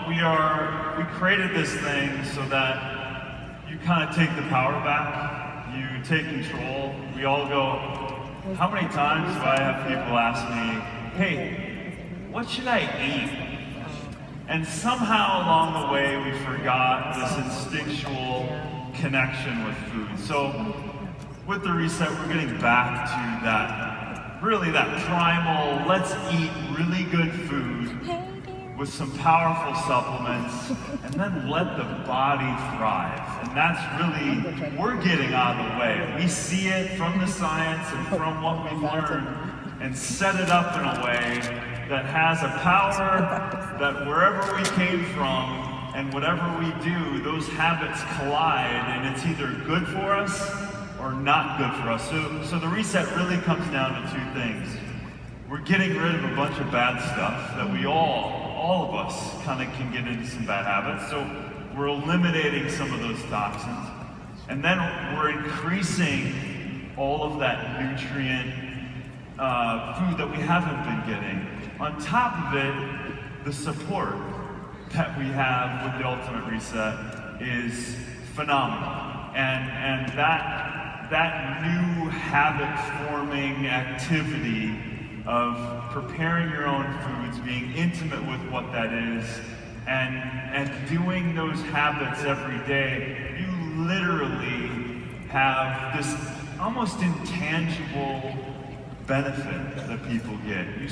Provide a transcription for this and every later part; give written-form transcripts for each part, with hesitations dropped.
we created this thing so that you kind of take the power back, you take control. We all go, how many times do I have people ask me, hey, what should I eat? And somehow along the way we forgot this instinctual connection with food. So with the reset, we're getting back to that, really that primal, let's eat really good food with some powerful supplements, and then let the body thrive. And that's really, we're getting out of the way. We see it from the science and from what we've learned, and set it up in a way that has a power that wherever we came from, and whatever we do, those habits collide, and it's either good for us or not good for us. So the reset really comes down to two things. We're getting rid of a bunch of bad stuff that we all of us kind of can get into some bad habits. So we're eliminating some of those toxins. And then we're increasing all of that nutrient food that we haven't been getting. On top of it, the support that we have with the Ultimate Reset is phenomenal. And that new habit-forming activity of preparing your own foods, being intimate with what that is, and doing those habits every day, you literally have this almost intangible benefit that people get. You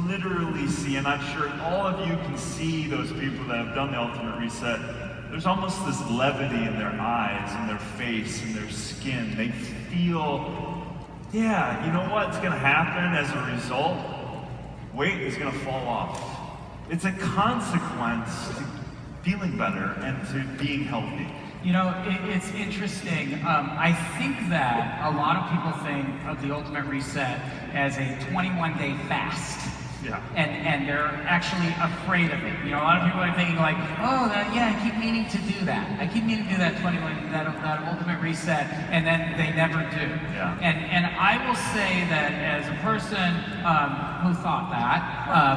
literally see, and I'm sure all of you can see those people that have done the Ultimate Reset, there's almost this levity in their eyes, in their face, in their skin. They feel, yeah, you know what's gonna happen as a result? Weight is gonna fall off. It's a consequence to feeling better and to being healthy. You know, it's interesting. I think that a lot of people think of the Ultimate Reset as a 21-day fast. Yeah. And they're actually afraid of it. You know, a lot of people are thinking like, oh, I keep meaning to do that. I keep meaning to do that that Ultimate Reset, and then they never do. Yeah. And I will say that as a person who thought that,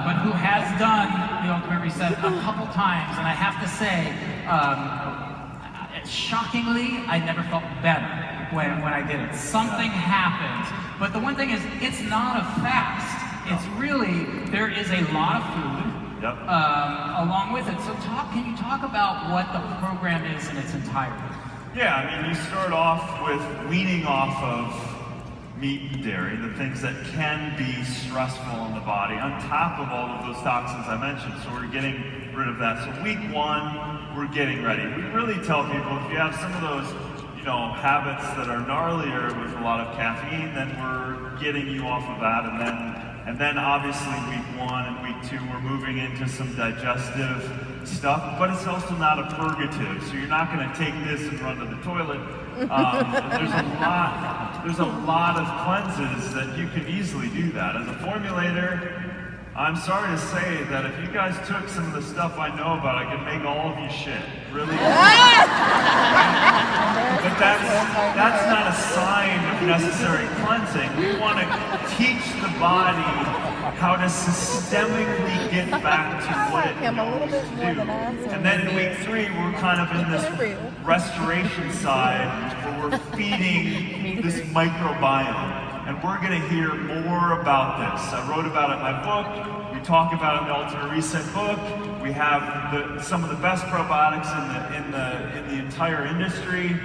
but who has done the Ultimate Reset a couple times, and I have to say, shockingly, I never felt better when I did it. Something happens. But the one thing is, it's not a fast. It's really, there is a lot of food along with it. So can you talk about what the program is in its entirety? Yeah, I mean, you start off with weaning off of meat and dairy, the things that can be stressful on the body, on top of all of those toxins I mentioned. So we're getting rid of that. So week one, we're getting ready. We really tell people, if you have some of those, habits that are gnarlier with a lot of caffeine, then we're getting you off of that, and then obviously week one and week two, we're moving into some digestive stuff, but it's also not a purgative, so you're not going to take this and run to the toilet. There's a lot of cleanses that you can easily do that. As a formulator, I'm sorry to say that if you guys took some of the stuff I know about, I could make all of you shit. Really? But that's not a sign of necessary cleansing. We want to teach the body how to systemically get back to what it knows to do. And then in week three, we're kind of in this restoration side where we're feeding this microbiome. And we're going to hear more about this. I wrote about it in my book. We talk about it in the Ultimate Reset book. We have some of the best probiotics in the entire industry.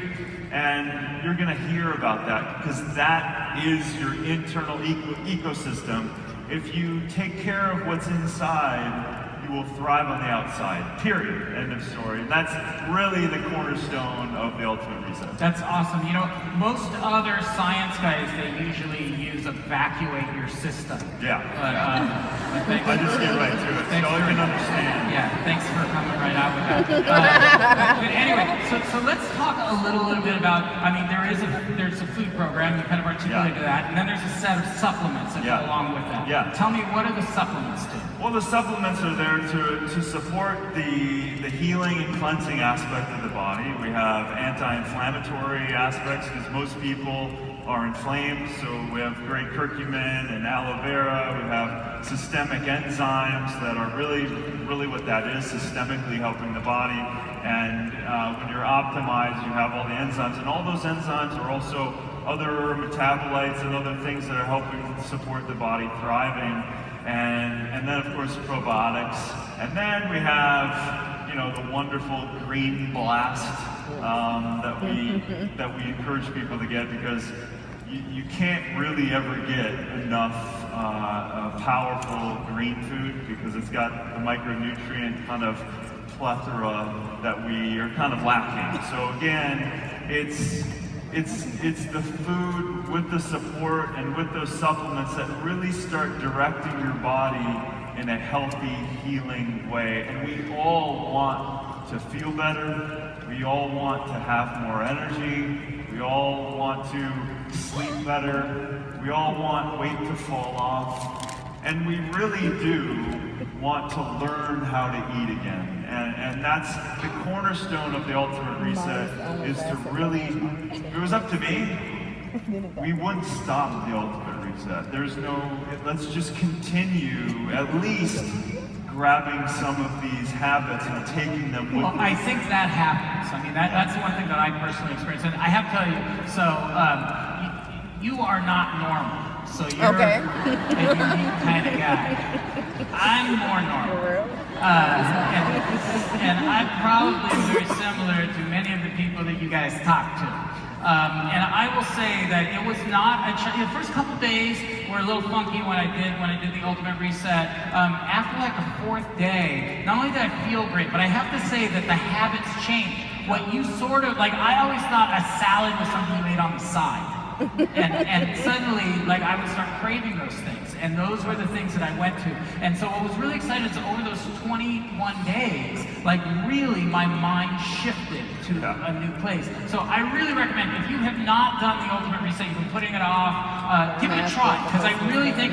And you're going to hear about that because that is your internal ecosystem. If you take care of what's inside, you will thrive on the outside, period, end of story. And that's really the cornerstone of the Ultimate Reset. That's awesome. You know, most other science guys, they usually use evacuate your system. Yeah. But I just get right to it, so I can understand. Yeah, thanks for coming right out with that. But anyway, so let's talk a little bit about, I mean, there's a food program, you kind of articulated that, and then there's a set of supplements that go along with that. Yeah. Tell me, what are the supplements do? Well, the supplements are there to support the healing and cleansing aspect of the body. We have anti-inflammatory aspects because most people are inflamed. So we have great curcumin and aloe vera. We have systemic enzymes that are really what that is, systemically helping the body. And when you're optimized, you have all the enzymes, and all those enzymes are also other metabolites and other things that are helping support the body thriving. And then of course probiotics. And then we have, you know, the wonderful Green Blast that we encourage people to get, because you can't really ever get enough powerful green food, because it's got the micronutrient kind of plethora that we are kind of lacking. So again, it's the food with the support and with those supplements that really start directing your body in a healthy, healing way. And we all want to feel better. We all want to have more energy. We all want to sleep better. We all want weight to fall off. And we really do want to learn how to eat again. And that's the cornerstone of the Ultimate Reset, is to really, if it was up to me, we wouldn't stop the Ultimate Reset. There's no, let's just continue at least grabbing some of these habits and taking them with Well, I think that happens. I mean, that's one thing that I personally experienced. And I have to tell you, so you are not normal. So you're a unique kind of guy. I'm more normal. And I'm probably very similar to many of the people that you guys talk to. And I will say that it was not the first couple days were a little funky when I did the Ultimate Reset. After like the 4th day, not only did I feel great, but I have to say that the habits changed. What you sort of, like, I always thought a salad was something you ate on the side. and suddenly, like, I would start craving those things, and those were the things that I went to. And so what was really exciting is over those 21 days, like, really my mind shifted to a new place. So I really recommend, if you have not done the Ultimate Reset, you've been putting it off, give it a try, because I really think